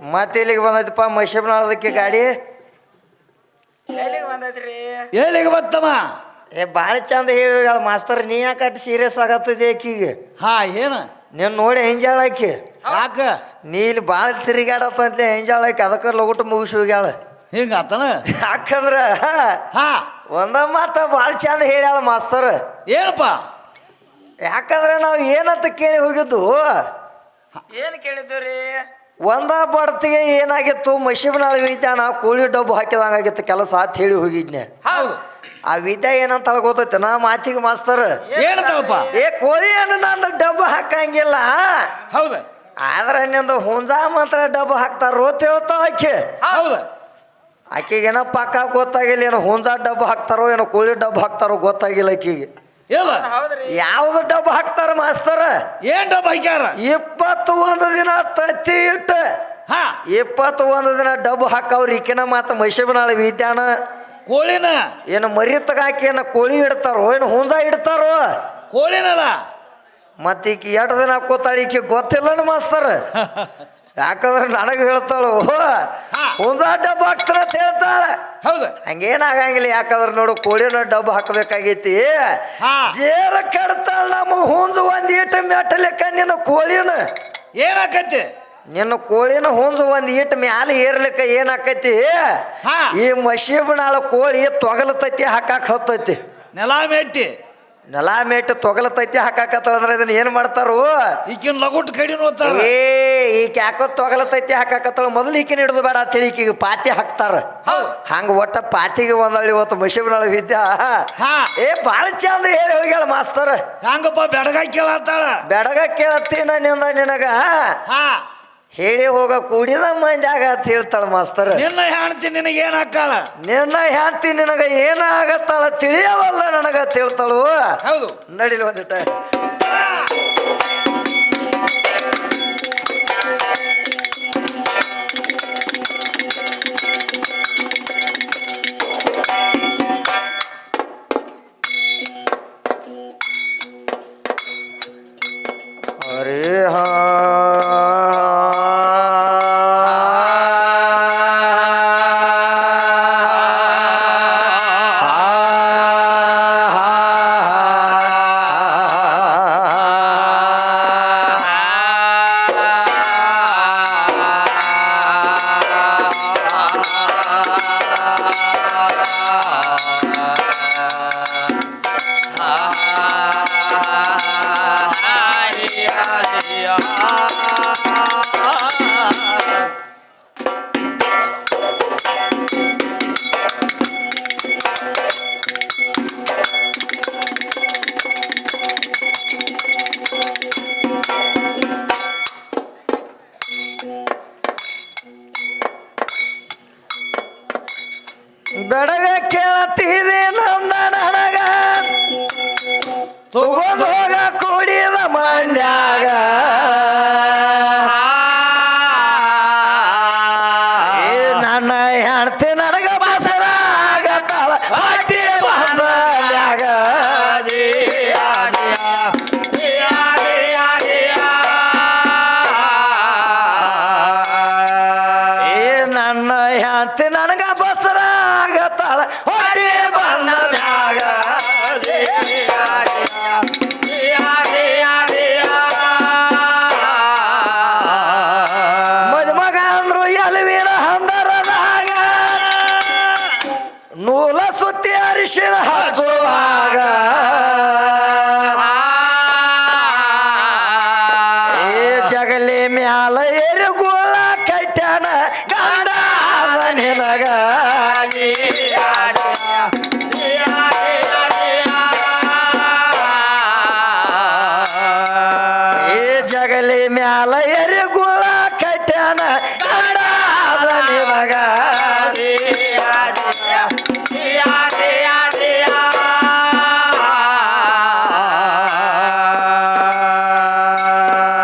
ಮತ್ತೆ ಇಲ್ಲಿಗೆ ಬಂದೈತಪ್ಪ ಮೈಸೂರಿನದಕ್ಕೆ ಗಾಡಿ ಎಲ್ಲಿಗೆ ಬಂದೈತ್ರಿ? ಎಲ್ಲಿಗೆ ಬತ್ತಮ್ಮ? ಭಾಳ ಚಂದ ಹೇಳಿ ಮಾಸ್ತರ್ ನೀ ಯಾಕೆ ಸೀರಿಯಸ್ ಆಗತ್ತದೆ ಆಕಿಗೆ? ಹಾ ಏನು ನೀನು ನೋಡಿ ಹೆಂಜಾಳ ಆಕಿ ಯಾಕ ನೀ ಇಲ್ಲಿ ಭಾಳ ತಿರುಗಾಡತ್ತಂತಲೇ ಹೆಂಜಾಳ ಆಕಿ ಅದಕ್ಕೆ ಲಗುಟ ಮುಗಿಸಿ ಹೋಗ್ಯಾಳ. ಹಿಂಗ ಆತನ? ಯಾಕಂದ್ರ ಹಾ ಒಂದ ಮಾತ ಭಾಳ ಚಂದ ಹೇಳ್ಯಾಳ ಮಾಸ್ತರ್. ಏನಪ್ಪ? ಯಾಕಂದ್ರೆ ನಾವು ಏನಂತ ಕೇಳಿ ಹೋಗಿದ್ದು, ಏನು ಕೇಳಿದ್ದು ರೀ? ಒಂದ ಬಡ್ತಿಗೆ ಏನಾಗಿತ್ತು ಮಶೀಬ್ನಾಳ ವಿದ್ಯಾನ ಕೋಳಿ ಡಬ್ಬು ಹಾಕಿದಂಗಾಗಿತ್ತು ಕೆಲಸ ಅಂತ ಹೇಳಿ ಹೋಗಿದ್ನೆ. ಹೌದು. ಆ ವಿದ್ಯಾ ಏನಂತ ಗೊತ್ತೈತೆ ನಾ ಮಾತಿಗೆ ಮಾಸ್ತರ್ ಏನಂತಳಪ್ಪ? ಕೋಳಿಯನ್ನು ನಂದು ಡಬ್ಬು ಹಾಕಂಗಿಲ್ಲ, ಹೌದು. ಆದ್ರೆ ನಿಂದು ಹುಂಜಾ ಮಾತ್ರ ಡಬ್ಬು ಹಾಕ್ತಾರೋ ಅಂತ ಹೇಳ್ತಾವ ಆಕೆ. ಹೌದು. ಆಕೆಗೇನೋ ಪಕ್ಕ ಗೊತ್ತಾಗಿಲ್ಲ, ಏನೋ ಹುಂಜಾ ಡಬ್ಬು ಹಾಕ್ತಾರೋ ಏನೋ ಕೋಳಿ ಡಬ್ಬು ಹಾಕ್ತಾರೋ ಗೊತ್ತಾಗಿಲ್ಲ ಆಕೆಗೆ. ಇಲ್ಲ ಹೌದ್ರಿ. ಯಾವ್ದು ಡಬ್ಬು ಹಾಕ್ತಾರ ಮಾಸ್ತರ? ಏನ್ ಡಬ್ಬ ಹಾಕ್ಯಾರ? 21 ದಿನ ತತ್ತಿ ಇಟ್ಟು ಹಾ 21 ದಿನ ಡಬ್ಬು ಹಾಕವ್ರಿ. ಈಕಿನ ಮಾತ ಮೈಸೂರಿನಾಳ ವಿದ್ಯಾನ ಕೋಳಿನ ಏನು ಮರಿ ತಗಾಕಿ ಏನೋ ಕೋಳಿ ಇಡ್ತಾರೋ ಏನು ಹುಂಜಾ ಇಡ್ತಾರೋ? ಕೋಳಿನಲ್ಲ. ಮತ್ತೆ ಈಕಿ 2 ದಿನ ಕೂತಾಳ, ಈಕಿ ಗೊತ್ತಿಲ್ಲ ಮಾಸ್ತರ್. ಯಾಕಂದ್ರೆ ನನಗೆ ಹೇಳ್ತಾಳು ಹುಂಜಾ ಡಬ್ಬು ಹಾಕ್ತಾರ ಅಂತ ಹೇಳ್ತಾಳ. ಹೌದು. ಹಂಗೇನಾಗಂಗಿಲ್ಲ, ಯಾಕಂದ್ರೆ ನೋಡು ಕೋಳಿನ ಡಬ್ಬು ಹಾಕಬೇಕಾಗೈತಿ. ಜೇರ ಕೆಡ್ತಾಳ ನಮ್ಮ ಹುಂಜು ಒಂದ್ ಈಟ ಮೆಟ್ಟಲಿಕ್ಕ ನಿನ್ನ ಕೋಳಿನ ಏನಾಕೈತಿ? ನಿನ್ನ ಕೋಳಿನ ಹುಂಜು ಒಂದ್ ಈಟ ಮ್ಯಾಲ ಏರ್ಲಿಕ್ಕ ಏನಾಕೈತಿ? ಈ ಮಶೀಬ್ನಾಳ ಕೋಳಿ ತೊಗಲತೈತಿ ಹಾಕಾಕ ಹತ್ತೈತಿ. ನೆಲ ಮೆಟ್ಟಿ ನೆಲ ಮೇಟ್ ತೊಗಲತೈತಿ ಹಾಕಾಕತ್ತಳ ಅಂದ್ರೆ ಇದನ್ನ ಏನ್ ಮಾಡ್ತಾರು? ಈಕಿನ ಲಗುಟ್ ಕಡಿ ನೋಡ್ತಾರ. ಈಕೆ ಯಾಕೋ ತೊಗಲತೈತಿ ಹಾಕಾಕತ್ತಳ, ಮೊದಲು ಈಕಿನ ಹಿಡಿದು ಬೇಡ ಅಂತ ಹೇಳಿ ಈಕಿಗೆ ಪಾತಿ ಹಾಕ್ತಾರ. ಹಂಗ ಒಟ್ಟ ಪಾತಿಗೆ ಒಂದಳ್ಳಿ ಇವತ್ತು ಮಶೀಬ್ನಾಳ ವಿದ್ಯಾ ಬಾಳ ಚಂದ ಹೇಳಿ ಹೋಗ್ಯಾಳ ಮಾಸ್ತರ್. ಹಂಗಪ್ಪ ಬೆಡಗ ಕೇಳತ್ತಾಳ. ಬೆಡಗ ಕೇಳತ್ತೀನ ನಿನಗ ಹೇಳಿ ಹೋಗ ಕುಡಿದ ಮಂದ್ಯಾಗ ಅಂತ ಹೇಳ್ತಾಳ ಮಾಸ್ತರ್. ನಿನ್ನ ಹೆಣ್ತಿ ನಿನಗೆ ಏನ್ ಹಾಕಾಳ? ನಿನ್ನ ಹೆಂಡ್ತಿ ನಿನಗ ಏನಾಗತ್ತಾಳ ತಿಳಿಯವಲ್ಲ ನನಗ ತಿಳ್ತಾಳು. ಹೌದು. ನಡಿಲಿ ಒಂದಿಟ್ಟ ಅರೇ ಹಾ ಬೆಡಗ ಕೇಳತ್ತೀರಿ ನಂದ ನನಗ ತಗೊಂಡ್ ಹೋಗ ಕುಡಿದ ಮಂದ್ಯಾಗ. ನನ್ನ ಹೆಣ್ತಿ ನನಗ ಬಸರ ಆಗತ್ತಾಳ ಹೊಟ್ಟಿ ಬಂದಾಗ. ನನ್ನ ಹೆಣ್ತಿ ನನಗ ಬಸರ ಆಗತ್ತಾಳ ಹೊಟ್ಟಿ ಬಂದ ಮ್ಯಾಗ. ಮದುಮಗ ಅಂದ್ರು ಎಲ್ವೀರ ಹಂದರದಾಗ ನೂಲ ಸುತ್ತಿ ಅರಿಶಿಣ ಹಚ್ಚುವಾಗ. ಜಗಲಿ ಮ್ಯಾಲ ಎರುಗುಳ ಕಟ್ಯಾನ ಗಂಡ ನಿನಗ. ಜಗಲಿ ಮ್ಯಾಲ ಎರುಗುಳ ಕಟ್ಯಾನ ಗಂಡ ನಿನಗ.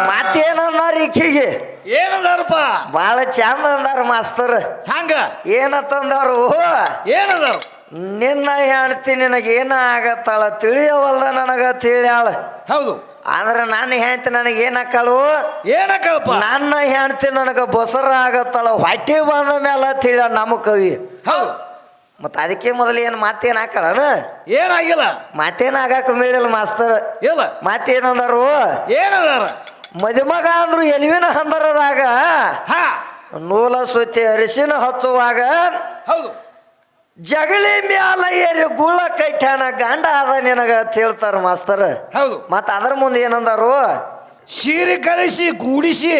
ಮತ್ತೇನಂದಾರ ಈಕಿಗೆ? ಏನದಾರಪ್ಪ? ಬಾಳ ಚಂದ ಅಂದಾರ ಮಾಸ್ತರ್. ಹಂಗ ಏನಂತಂದಾರು? ಏನದಾರು? ನಿನ್ನ ಹೆಣ್ತಿ ನಿನಗೇನ ಆಗತ್ತಾಳ ತಿಳಿಯವಲ್ದ ನನಗ ತಿಳಿಯಾಳ. ಹೌದು. ಆದ್ರೆ ನನ್ನ ಹೆಂಡತಿ ನನಗೆ ಏನ್ ಹಾಕಳು ಏನಕ್ಕಳಪ್ಪ ನನ್ನ ಹೆಂಡತಿ ನನಗ ಬಸರ ಆಗತ್ತಳ ಹೊಟ್ಟೆ ಬಂದ ಮೇಲೆ ತಿಳ ನಮ್ಮ ಕವಿ ಹೌದು ಮತ್ತ ಅದಕ್ಕೆ ಮೊದಲು ಏನು ಮಾತೇನ್ ಹಾಕಳನ ಏನಾಗಿಲ್ಲ ಮಾತೇನ್ ಆಗಾಕ ಮೇಳಿಲ್ಲ ಮಾಸ್ತರ್ ಇಲ್ಲ ಮಾತೇನಂದರು ಏನದಾರ ಮದುಮಗ ಅಂದ್ರು ಎಲಿವಿನ ಹಂದರದಾಗ ಹಾ ನೂಲ ಸುತ್ತಿ ಅರಿಶಿನ ಹಚ್ಚುವಾಗ ಹೌದು ಜಗಲಿ ಮ್ಯಾಲ ಏರಿ ಗುಳ ಕೈಠಾನ ಗಂಡ ಅದ ನಿನಗ ಅಂತ ಹೇಳ್ತಾರ ಮಾಸ್ತರ್ ಹೌದು ಮತ್ತ ಅದ್ರ ಮುಂದೆ ಏನಂದಾರು ಸೀರೆ ಕಳಿಸಿ ಕೂಡಿಸಿ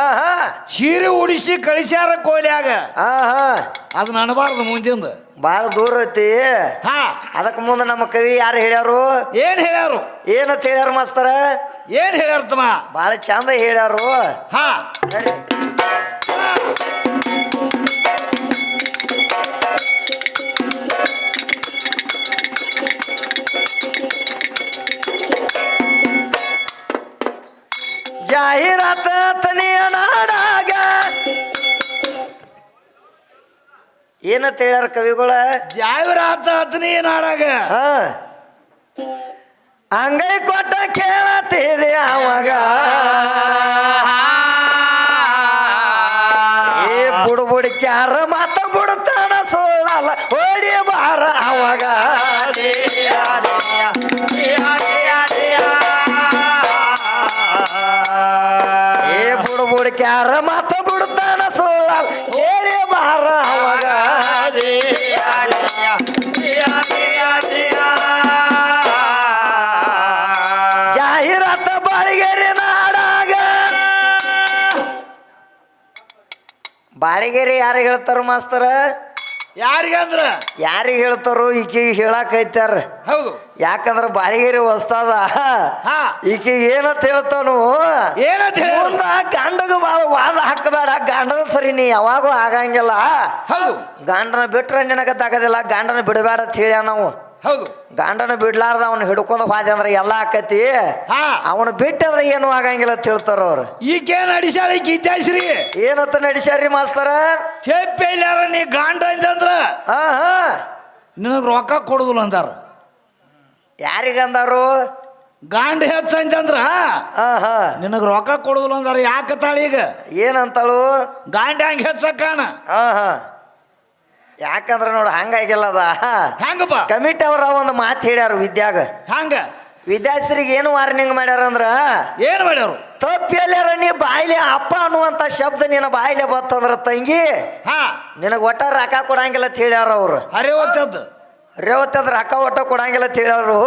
ಆಹಾ ಸೀರೆ ಉಡಿಸಿ ಕಳಿಸ್ಯಾರ ಕೋಲ್ಯಾಗ ಆಹಾ ಅದನ್ನ ಅನ್ಬಾರ್ದು ಮುಂದಿಂದ ಬಾಳ ದೂರ ಐತಿ ಹಾ ಅದಕ್ಕೆ ಮುಂದೆ ನಮ್ಮ ಕವಿ ಯಾರು ಹೇಳ್ಯಾರು ಏನ್ ಹೇಳ್ಯಾರು ಏನಂತ ಹೇಳ್ಯಾರ ಮಾಸ್ತರ ಏನ್ ಹೇಳ್ಯಾರ ತಮ್ಮ ಬಾಳ ಚಂದ ಹೇಳ್ಯಾರು ಹಾ ನಡಿ. ಜಾಹೀರಾತ ತನಿಯ ನಾಡಾಗ ಏನಂತ ಹೇಳ್ಯಾರ ಕವಿಗಳ ಜಾಹೀರಾತ ಹತ್ತನೇ ನಾಡಾಗ ಹಾ ಅಂಗೈ ಕೊಟ್ಟ ಕೇಳತ್ತಿದೆ ಅವಾಗ ಏ ಬುಡ್ಬುಡ್ಕ್ಯಾರ ಮಾತ ಬುಡ್ತಾನ ಸೋಳಲ್ಲ ಓಡಿ ಬಾರ ಅವಾಗ ಏ ಬುಡ್ಬುಡ್ಕ್ಯಾರ ಮಾತ ಬುಡ್ತಾನ ಸೋಳಲ್ಲ ಓಡಿ ಬಾರ ಅವಾಗ ಜಾಹೀರಾತ ಬಾಳಿಗೆರೆ ನಾಡಾಗ ಬಾಳಿಗೆರೆ ಯಾರಿಗೆ ಹೇಳ್ತಾರ ಮಾಸ್ತರ ಯಾರಿಗಂದ್ರ ಯಾರಿಗೆ ಹೇಳ್ತಾರೋ ಈಕಿಗೆ ಹೇಳಾಕೈತಾರ ಹೌದು ಯಾಕಂದ್ರ ಬಾಳಿಗೆರೆ ಹೊಸ್ತಾದ ಹಾ ಈಕಿಗೆ ಏನಂತ ಹೇಳ್ತಾನು ಏನಂತ ಹೇಳ ಮುಂದ ಗಂಡಗ ಬಾಳ ವಾದ ಹಾಕಬೇಡ ಗಂಡನ ಸರಿ ನೀ ಯಾವಾಗೂ ಆಗಂಗಿಲ್ಲ ಹೌದು ಗಂಡನ ಬಿಟ್ರೆ ನಿನಗ ತಗದಿಲ್ಲ ಗಂಡನ ಬಿಡಬೇಡ ಅಂತ ಹೇಳ್ಯ ನಾವು ಹೌದು ಗಂಡನ ಬಿಡ್ಲಾರ್ದ ಅವ್ನು ಹಿಡ್ಕೊಂಡು ಹೋದೆ ಅಂದ್ರೆ ಎಲ್ಲ ಆಕತಿ ಹಾ ಅವನು ಬಿಟ್ಟಂದ್ರೆ ಏನು ಆಗಂಗಿಲ್ಲ ಅಂತ ಹೇಳ್ತಾರ ಅವ್ರು ಈಗೇನ್ ಅಡಿಸ್ಯಾರ ಈಗ ಇದ್ದಾಸ್ರಿ ಏನಂತ ನಡಿಸ್ಯಾರಿ ಮಾಸ್ತರ ಚೆಪ್ಪೆಲ್ಯಾರ ನೀ ಗಾಂಡ ಅಂದ್ರ ಹಾ ಹಾ ನಿನಗ್ ರೊಕ್ಕ ಕೊಡುದಿಲ್ಲ ಅಂದಾರ ಯಾರಿಗಂದಾರು ಗಾಂಡ ಹೆಚ್ಚ ಅಂತಂದ್ರ ಹಾ ಹಾ ನಿನಗ್ ರೊಕ್ಕ ಕೊಡುದಿಲ್ಲ ಅಂದಾರ ಯಾಕ ತಾಳ ಈಗ ಏನಂತಳು ಗಾಂಡ ಹಂಗ ಹೆಚ್ಚಕ್ಕಾನ ಹಾ ಹಾ ಯಾಕಂದ್ರ ನೋಡು ಹಂಗಾಗಿಲ್ಲ ಅದ ಹೆಂಗಪ್ಪ ಕಮಿಟಿ ಅವ್ರ ಒಂದು ಮಾತು ಹೇಳ್ಯಾರ ವಿದ್ಯಾಗ ಹಂಗ ವಿದ್ಯಾರ್ಥಿರಿಗೆ ಏನು ವಾರ್ನಿಂಗ್ ಮಾಡ್ಯಾರ ಅಂದ್ರ ಏನ್ ಮಾಡ್ಯಾರು ತಪ್ಪೆಲ್ಯಾರ ನೀ ಬಾಯಿಲೆ ಅಪ್ಪ ಅನ್ನುವಂತ ಶಬ್ದ ನಿನ್ನ ಬಾಯಿಲೆ ಬತ್ತಂದ್ರ ತಂಗಿ ಹಾ ನಿನಗ ಒಟ್ಟ ರೊಕ್ಕ ಕೊಡಂಗಿಲ್ಲ ಅಂತ ಹೇಳ್ಯಾರ ಅವ್ರು ಹರೇ ಹೊತ್ತದ್ದು ರೇವತ್ತದ ರೊಕ್ಕ ಒಟ್ಟ ಕೊಡಂಗಿಲ್ಲ ಅಂತ ಹೇಳ್ಯಾರು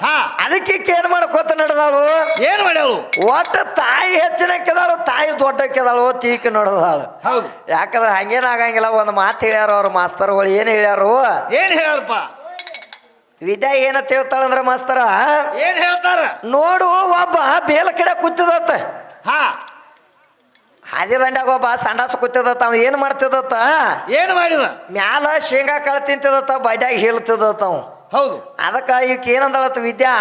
ಹಾ ಅದಕ್ಕೆ ಏನ್ ಮಾಡ್ಕೋತ ನಡೆದಾಳು ಏನ್ ಮಾಡ್ಯಾಳು ಒಟ್ಟ ತಾಯಿ ಹೆಚ್ಚಿನಕ್ಕಿದಾಳು ತಾಯಿ ದೊಡ್ಡಕ್ಕಿದಾಳು ತೀಕ್ ನಡೆದಾಳು ಹೌದು ಯಾಕಂದ್ರೆ ಹಂಗೇನ್ ಆಗಂಗಿಲ್ಲ ಒಂದು ಮಾತು ಹೇಳ್ಯಾರ ಅವ್ರ ಮಾಸ್ತರ್ಗಳು ಏನ್ ಹೇಳ್ಯಾರು ಏನ್ ಹೇಳ್ಯಾರಪ್ಪ ವಿದ್ಯಾ ಏನಂತ ಹೇಳ್ತಾಳಂದ್ರ ಮಾಸ್ತರ ಏನ್ ಹೇಳ್ತಾರ ನೋಡು ಒಬ್ಬ ಬೇಲ ಕಡೆ ಕೂತಿದತ್ತ ಹಾ ಹಾದಿ ದಂಡ್ಯಾಗ ಒಬ್ಬ ಸಂಡಾಸ ಕೂತಿದತ್ತ ಅವ ಏನ್ ಮಾಡ್ತಿದತ್ತ ಏನ್ ಮಾಡಿದ ಮ್ಯಾಲ ಶೇಂಗಾ ಕಾಳು ತಿಂತಿದತ್ತ ಬಡ್ಯಾಗ ಹೇಳ್ತಿದತ್ತ ಅವ ಹೌದು ಅದಕ್ಕ ಈಕ ಏನಂದಳತ್ತ ವಿದ್ಯಾ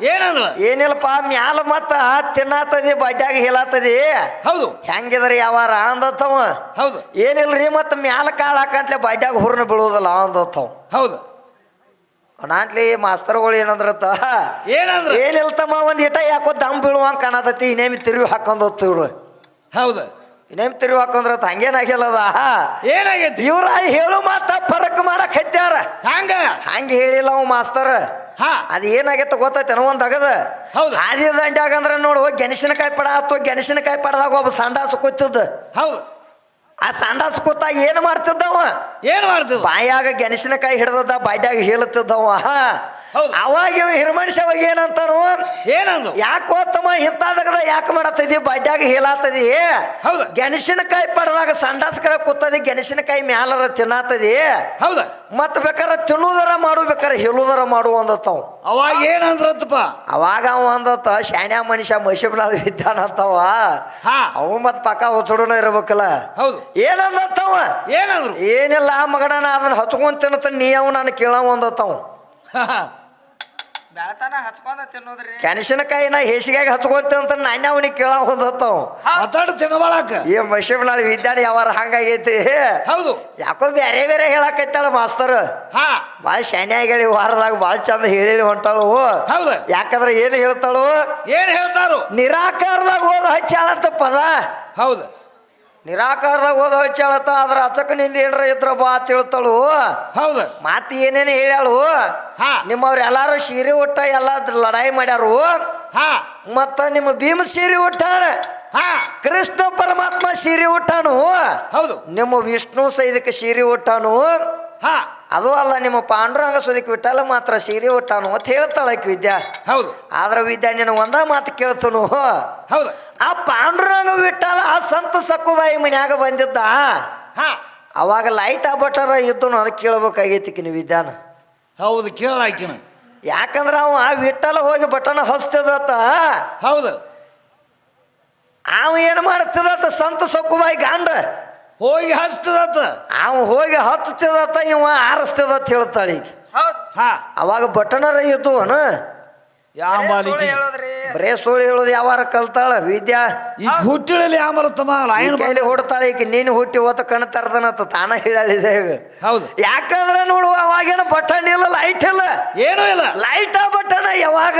ಏನಂದ್ರ ಏನಿಲ್ಲಪ್ಪ ಮ್ಯಾಲ ಮತ್ತ ತಿನ್ನತದಿ ಬಡ್ಯಾಗ ಹೇಳತದಿ ಹೌದು ಹೆಂಗಿದ್ರಿ ಯಾವಾರ ಅಂದತ್ತವ ಹೌದು ಏನಿಲ್ರಿ ಮತ್ತ ಮ್ಯಾಲ ಕಾಳು ಹಾಕಂತ್ಲೆ ಬಡ್ಯಾಗ ಹುರ್ನ ಬೀಳುವುದಿಲ್ಲ ಅಂದತ್ತವ ಹೌದು ನಾಟ್ಲಿ ಮಾಸ್ತರ್ಗಳು ಏನಂದ್ರತ್ತ ಏನಂದ್ರ ಏನಿಲ್ತಮ್ಮ ಒಂದ್ ಇಟ ಯಾಕೋ ದಮ್ ಬೀಳುವಂಗ ಕಾಣತತಿ ಇನ್ನೇಮಿ ತಿರುವಿ ಹಾಕೊಂಡ್ ಇವ್ರು ಹೌದು ಇನ್ನೇಮಿ ತಿರುವಿ ಹಾಕೊಂಡ್ರತ್ತ ಹಂಗೇನಾಗಿಲ್ಲದ ಏನಾಗೈತಿ ಇವ್ರ ಹೇಳು ಮಾತ ಫರಕ್ ಮಾಡಕ್ ಹತ್ಯಾರ ಹಂಗ ಹಂಗ ಹೇಳಿಲ್ಲ ಅವ್ ಮಾಸ್ತರ್ ಹಾ ಅದ್ ಏನಾಗೈತ ಗೊತ್ತೈತೆ ಒಂದ್ ಅಗದ ಹೌದು ಹಾದಿ ದಂಡ್ಯಾಗ ಅಂದ್ರೆ ನೋಡು ಗೆಣಸಿನಕಾಯಿ ಪಡ ಅಥವಾ ಗೆಣಸಿನಕಾಯಿ ಪಡದಾಗ ಒಬ್ಬ ಸಂಡಾಸ ಕೂತಿದ್ದ ಹೌದು ಆ ಸಂಡಾಸ ಕೂತಾಗ ಏನ್ ಮಾಡ್ತಿದ್ದವ ಏನ್ ಮಾಡ್ತದ ಬಾಯಾಗ ಗೆಣಸಿನಕಾಯಿ ಹಿಡ್ದದ ಬಾಡ್ಯಾಗ ಹೇಳುತ್ತಿದ್ದವ ಹೌದು ಅವಾಗ ಇವ ಹಿರಮನುಷ್ಯವಾಗ ಏನಂತಾನು ಏನಂದು ಯಾಕೋ ತಮ್ಮ ಹಿಂತಾದಾಗ ಯಾಕೆ ಮಾಡತ್ತದಿ ಬಡ್ಯಾಗ ಹೇಳಾತದಿ ಹೌದು ಗೆಣಸಿನಕಾಯಿ ಪಡೆದಾಗ ಸಂಡಾಸ ಕಡೆ ಕೂತದಿ ಗೆಣಸಿನಕಾಯಿ ಮ್ಯಾಲರ ತಿನ್ನತದಿ ಹೌದ ಮತ್ ಬೇಕಾರೆ ತಿನ್ನುವುದರ ಮಾಡು ಬೇಕಾರೆ ಹೇಳುವುದರ ಮಾಡು ಅಂದತ್ತವ ಅವಾಗ ಏನಂದ್ರತ್ತಪ್ಪ ಅವಾಗ ಅವ ಅಂದತ್ತ ಶಾಣ್ಯ ಮನುಷ್ಯ ಮೈಸೂರಿನಾಗ ವಿದ್ಯಾನಂತವ ಹಾ ಅವ ಮತ್ ಪಕ್ಕ ಹೊಸಡುನ ಇರ್ಬೇಕಲ್ಲ ಹೌದು ಏನಂದತ್ತವ ಏನಂದ್ರು ಏನಿಲ್ಲ ಮಗನ ನಾ ಅದನ್ನ ಹಚ್ಕೊಂಡ್ ತಿನ್ನತ ನೀ ಅವ್ ನಾನು ಕೇಳವ ಅಂದತ್ತವ ಬೆಳತನ ಹಚ್ಕೊಂಡ ತಿನ್ನೋದ್ರಿ ಕೆಣಸಿನಕಾಯಿನ ಹೇಸಿಗೆ ಹಚ್ಕೋತಿ ಅಂತ ನಾಣ್ಯ ಅವನಿಗೆ ಕೇಳ ಹೋದತ್ತಾವ ಮಾತಾಡ ತಿನ್ನಬಾಳಕ ಈ ಮಶಿಬನಾಳಿ ವಿದ್ಯಾರ್ಥಿ ಯಾವಾರ ಹಂಗಾಗೈತಿ ಹೌದು ಯಾಕೋ ಬೇರೆ ಬೇರೆ ಹೇಳಕೈತಾಳ ಮಾಸ್ತರ್ ಹಾ ಭಾಳ ಶಾನ್ಯ ಹೇಳಿ ವಾರದಾಗ ಭಾಳ ಚಂದ ಹೇಳಿ ಹೊಂಟಾಳು ಹೌದು ಯಾಕಂದ್ರೆ ಏನು ಹೇಳ್ತಾಳು ಏನ್ ಹೇಳ್ತಾರು ನಿರಾಕಾರದಾಗ ಓದ ಹಚ್ಚಾಳಂತ ಪದ ಹೌದು ನಿರಾಕಾರದಾಗ ಓದ ಹಚ್ಚಾಳತ್ತ ಅದ್ರ ಅಚಕನಿಂದ ಏನ್ರ ಇದ್ರ ಬಾ ಅಂತ ಹೇಳ್ತಾಳು ಹೌದು ಮಾತು ಏನೇನು ಹೇಳ್ಯಾಳು ಹಾ ನಿಮ್ಮವ್ರು ಎಲ್ಲಾರು ಸೀರೆ ಉಟ್ಟ ಎಲ್ಲ ಲಡಾಯಿ ಮಾಡ್ಯಾರು ಹಾ ಮತ್ತ ನಿಮ್ಮ ಭೀಮ ಸೀರೆ ಉಟ್ಟಾನ ಹಾ ಕೃಷ್ಣ ಪರಮಾತ್ಮ ಸೀರೆ ಉಟ್ಟಾನು ಹೌದು ನಿಮ್ಮ ವಿಷ್ಣು ಸೈದಕ್ಕೆ ಸೀರೆ ಉಟ್ಟಾನು ಹಾ ಅದು ಅಲ್ಲ ನಿಮ್ಮ ಪಾಂಡುರಂಗ ಸುದಕ್ಕೆ ವಿಠಲ ಮಾತ್ರ ಸೀರೆ ಉಟ್ಟಾನು ಅಂತ ಹೇಳ್ತಾಳಕ್ಕೆ ವಿದ್ಯಾ ಹೌದು ಆದ್ರ ವಿದ್ಯಾ ನೀನು ಒಂದ ಮಾತು ಕೇಳ್ತನು ಹೌದು ಆ ಪಾಂಡುರಂಗ ವಿಠಲ ಆ ಸಂತ ಸಕ್ಕುಬಾಯಿ ಮನ್ಯಾಗ ಬಂದಿದ್ದ ಹಾ ಅವಾಗ ಲೈಟ್ ಬಟರ ಇದ್ದು ಅದಕ್ಕೆ ಕೇಳ್ಬೇಕಾಗೈತಿ ನೀವು ವಿದ್ಯಾನ ಹೌದು ಕೇಳಾಕಿನ ಯಾಕಂದ್ರ ಅವ ವಿಠಲ ಹೋಗಿ ಬಟನ್ ಹಚ್ತಿದತ್ತ ಹೌದು ಅವ ಏನು ಮಾಡ್ತಿದತ್ತ ಸಂತ ಸಕ್ಕುಬಾಯಿ ಗಾಂಡ ಹೋಗಿ ಹಚ್ತದತ್ತ ಅವ ಹೋಗಿ ಹಚ್ತಿದತ್ತ ಇವ ಆರಿಸ್ತಿದತ್ತ ಹೇಳ್ತಾಳಿ ಹೌದ್ ಹಾ ಅವಾಗ ಬಟನರ ಇದ್ದು ಅನ ಯಾವ ಸುಳ್ಳು ಮಾಲಿಕೆ ಹೇಳೋದ್ರಿ ಬರೇ ಸುಳ್ಳು ಹೇಳೋದು ಯಾವಾರ ಕಲ್ತಾಳ ವಿದ್ಯಾ ಈ ಹುಟ್ಟಿಳಲ್ಲಿ ಆಮಲ ತಮ್ಮ ಏನು ಕೈಲಿ ಹೊಡ್ತಾಳೆ ಈಗ ನೀನು ಹುಟ್ಟಿ ಓತ ಕಣ್ ತರ್ದನತ್ತ ತಾನ ಹೇಳಿದೆ ಈಗ ಹೌದು ಯಾಕಂದ್ರೆ ನೋಡು ಅವಾಗೇನು ಬಟನ್ ಇಲ್ಲ ಲೈಟ್ ಇಲ್ಲ ಏನೂ ಇಲ್ಲ ಲೈಟ್ ಬಟನ್ ಯಾವಾಗ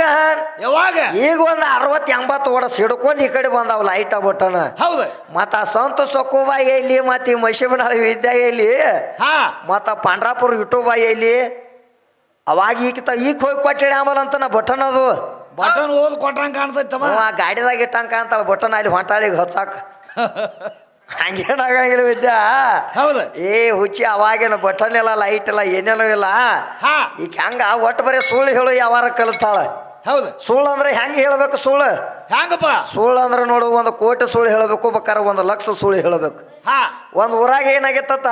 ಯಾವಾಗ ಈಗ ಒಂದು 60-80 ವರ್ಷ ಹಿಡ್ಕೊಂಡು ಈ ಕಡೆ ಬಂದಾವ ಲೈಟ್ ಬಟನ್ ಹೌದು ಮತ್ತ ಆ ಸಂತ ಸೊಕ್ಕುಬಾಯಿ ಎಲ್ಲಿ ಮತ್ತ ಈ ಮಶಿಬನಾಳಿ ವಿದ್ಯಾ ಎಲ್ಲಿ ಹಾ ಮತ್ತ ಪಾಂಡ್ರಾಪುರ ಯುಟುಬಾಯಿ ಎಲ್ಲಿ ಅವಾಗ ಈಗ ಹೋಗಿ ಕೊಟ್ಟಿಳಿ ಆಮೇಲೆ ಅಂತ ನಾ ಬಟನ್ ಅದು ಬಟನ್ ಓದ್ ಕೊಟ್ಟಂಗ ಕಾಣ್ತೈತಮ್ಮ ಆ ಗಾಡಿದಾಗ ಇಟ್ಟಂಗ ಕಾಣ್ತಾಳ ಬಟನ್ ಅಲ್ಲಿ ಹೊಂಟಾಳಿಗೆ ಹಚ್ಚಾಕ ಹಂಗೇನಾಗಂಗಿಲ್ಲ ವಿದ್ಯಾ ಹೌದು ಏ ಹುಚ್ಚಿ ಅವಾಗೇನು ಬಟನ್ ಇಲ್ಲ ಲೈಟ್ ಇಲ್ಲ ಏನೇನೂ ಇಲ್ಲ ಹಾ ಈಗ ಹೆಂಗ ಒಟ್ಟು ಬರೀ ಸುಳ್ಳು ಹೇಳು ಯಾವಾರ ಕಲಿತಾಳ ಹೌದು ಸುಳ್ಳು ಅಂದ್ರೆ ಹೆಂಗೆ ಹೇಳ್ಬೇಕು ಸುಳ್ಳು ಹ್ಯಾಂಗಪ್ಪ ಸುಳ್ಳು ಅಂದ್ರೆ ನೋಡು 1 ಕೋಟಿ ಸುಳ್ಳು ಹೇಳಬೇಕು ಬೇಕಾದ್ರೆ 1 ಲಕ್ಷ ಸುಳ್ಳು ಹೇಳಬೇಕು ಹಾ ಒಂದು ಊರಾಗ ಏನಾಗಿತ್ತ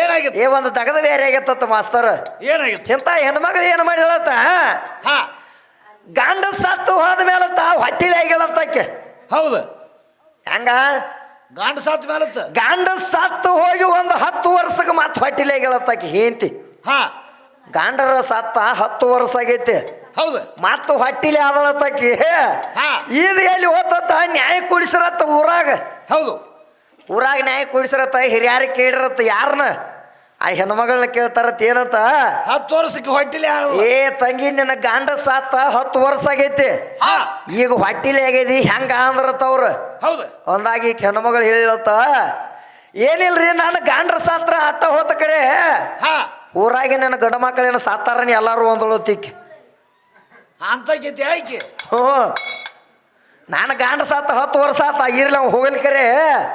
ಏನಾಗಿತ್ತು ಏ ಒಂದು ದಗದ ಬೇರೆ ಆಗಿತ್ತ ಮಾಸ್ತರ್ ಏನಾಗಿತ್ತು ಇಂಥ ಹೆಣ್ಮಗಳು ಏನು ಮಾಡಿ ಹೇಳತ್ತ ಹಾ ಗಂಡ ಸತ್ತು ಹೋದ ಮೇಲೆ ಹೊಟ್ಟಿಲಿ ಆಗಿಲ್ಲಂತಕ್ಕೆ ಹೌದು ಹೆಂಗ ಗಾಂಡ ಸಾತ್ ಮೇಲತ್ತ ಗಂಡ ಸತ್ತು ಹೋಗಿ ಒಂದು 10 ವರ್ಷಕ್ಕೆ ಮತ್ತೆ ಹೊಟ್ಟಿಲಿ ಆಗಿಲ್ಲಂತಕ್ಕೆ ಹೇಂತಿ ಹಾ ಗಂಡರ ಸತ್ತ 10 ವರ್ಷ ಆಗೈತಿ ಹೌದು ಮತ್ತು ಹೊಟ್ಟಿಲಿ ಆದಳತ್ತಕ್ಕಿ ಹಾ ಇದು ಎಲ್ಲಿ ಹೋತತ್ತ ನ್ಯಾಯ ಕುಡಿಸಿರತ್ತ ಊರಾಗ ಹೌದು ಊರಾಗ ನ್ಯಾಯ ಕುಡಿಸಿರತ್ತ ಹಿರಿಯಾರಿಗೆ ಕೇಳಿರತ್ತ ಯಾರನ್ನ ಆ ಹೆಣ್ಮಗಳನ್ನ ಕೇಳ್ತಾರತ್ತ ಏನಂತ 10 ವರ್ಷಕ್ಕೆ ಹೊಟ್ಟಿಲಿ ಏ ತಂಗಿ ನಿನ್ನ ಗಂಡ ಸಾತ 10 ವರ್ಷ ಆಗೈತಿ ಹಾ ಈಗ ಹೊಟ್ಟಿಲಿ ಆಗ್ಯದಿ ಹೆಂಗ ಅಂದ್ರತ್ತ ಅವ್ರು ಹೌದು ಒಂದಾಗಿ ಹೆಣ್ಮಗಳು ಹೇಳಿರತ್ತ ಏನಿಲ್ರಿ ನಾನು ಗಂಡ್ರ ಸಾತ್ರ ಅಟ್ಟ ಹೋತ ಕರೆ ಹಾ ಊರಾಗಿ ನನ್ನ ಗಂಡ ಮಕ್ಕಳೇನು ಸಾತಾರನಿ ಎಲ್ಲಾರು ಒಂದೊಳತಿಕ್ಕಿ ಅಂತ ಗತಿ ಆಯ್ಕೆ ಹ್ಞೂ ನಾನು ಗಂಡ ಸಾತ 10 ವರ್ಷ ಆತ ಇರ್ಲಿ ಅವ್ ಹೋಗಲ್ಕರೆ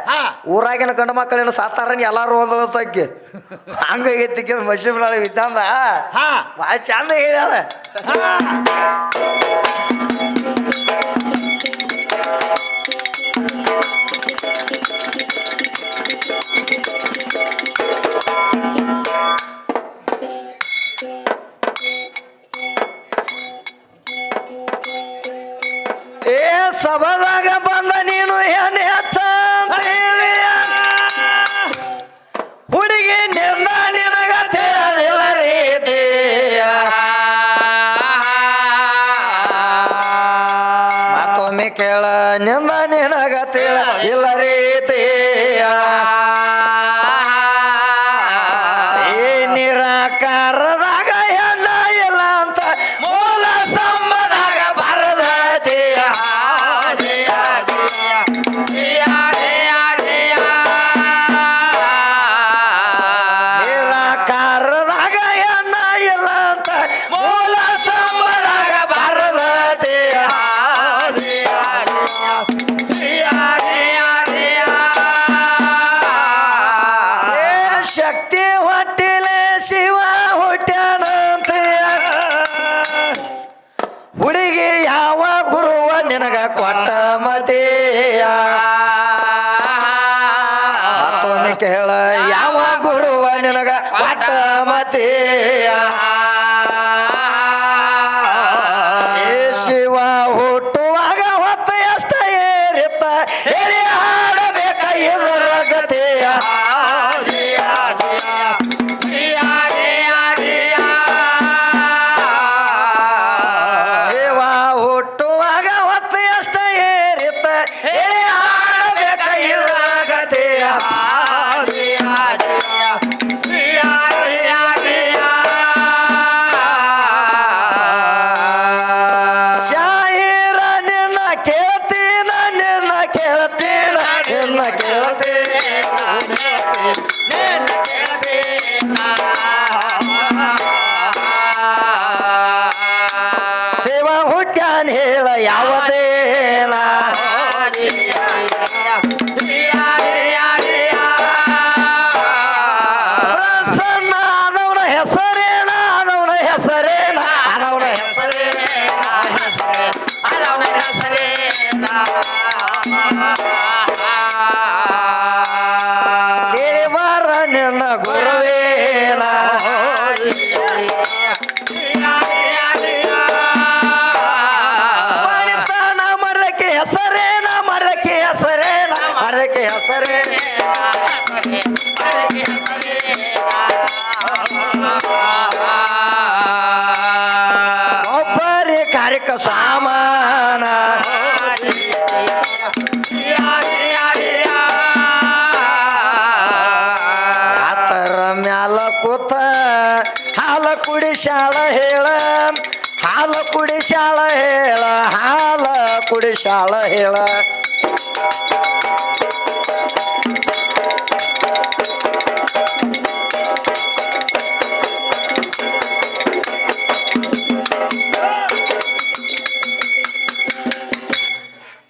ಹಾ ಊರಾಗಿನ ಗಂಡ ಮಕ್ಕಳೇನು ಸಾತಾರನಿ ಎಲ್ಲಾರು ಒಂದೊಳತಕ್ಕಿ ಹಂಗಾಗೈತಿಕ್ಕಿ ಮಶಿಬನಾಳಿ ವಿದ್ಯಾಂದ ಹಾ ಭಾಳ ಚಂದ ಹೇಳ್ಯಾಳ ಹಾ ಏ ಸಭದಾಗ ಬಂದ ನೀನು ಏನ್ ಹೆಚ್ಚ ಹುಡುಗಿ ನಿಂದ ನಿನಗ ತಿಳಿದಿಲ್ಲ ರೀತಿಯ ಮತ್ತೊಮ್ಮೆ ಕೇಳ ನಿಂದ ನಿನಗ ತಿಳಿದಿಲ್ಲ ರೀತಿಯ ಏ ನಿರಾಕಾರದಾಗ ಹೆಣ್ಣ ಇಲ್ಲ ಅಂತ ಮೂಲ ಸಂಬದಾಗ ಬರದತಿಯ ನಿರಾಕಾರದಾಗ ಹೆಣ್ಣ ಇಲ್ಲ ಅಂತ ಮೂಲ ಸಂಬದಾಗ ಬರದತಿಯ ಏ ಶಕ್ತಿ ಹೊಟ್ಟಿಲೆ ಶಿವ ಹುಟ್ಟ್ಯಾನಂತ ಹುಡುಗಿ ಯಾವ ಗುರುವ ನಿನಗ ಕೊಟ್ಟ ಮತೆಯ ಮತ್ತೊಮ್ಮೆ ಕೇಳ ಯಾವ ಗುರುವ ನಿನಗ ಕೊಟ್ಟ ಮತೆಯ ಏ ಶಿವ ಹುಟ್ಟುವಾಗ ಹೊತ್ತ ಎಷ್ಟ ಏರಿತ್ತ ಹೇಳಿ ಹಾಡಬೇಕ ಇದರ ಗತೆಯ ಗುರುವೇನ ಮಣಿತನ ಮಾಡದಕ್ಕೆ ಹೆಸರೇನ ಮಾಡದಕ್ಕೆ ಹೆಸರೇನ ಮಾಡದಕ್ಕೆ ಹೆಸರೇನ ಒಬ್ಬರಿ ಕಾರ್ಯಕ ಸಾಮಾನ ಆತರ ಮ್ಯಾಲ ಕೂತ ಹಾಲ ಕುಡಿಶಾಳ ಹೇಳ ಹಾಲ ಕುಡಿಶಾಳ ಹೇಳ ಹಾಲ ಕುಡಿಶಾಳ ಹೇಳ